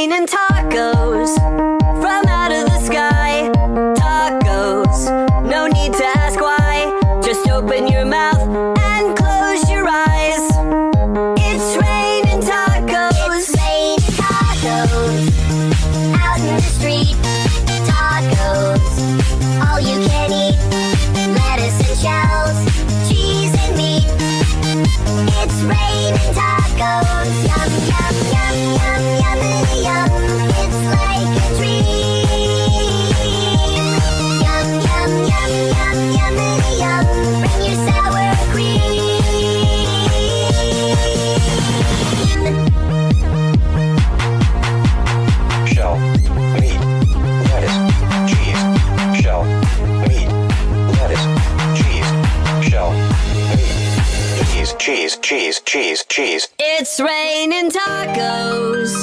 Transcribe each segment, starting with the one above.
raining tacos from out of the sky. Tacos, no need to ask why. Just open your mouth and close your eyes. It's raining tacos. It's raining tacos out in the street. Tacos, all you can eat. Lettuce and shells, cheese and meat. It's raining tacos. Yum, yum, yum, yum, yummity yum. It's like a dream. Yum, yum, yum, yum, yummity yum. Bring your sour cream. Shell, meat, lettuce, cheese. Shell, meat, lettuce, cheese. Shell, meat, cheese, cheese, cheese, cheese. It's raining tacos.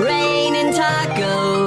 Raining tacos.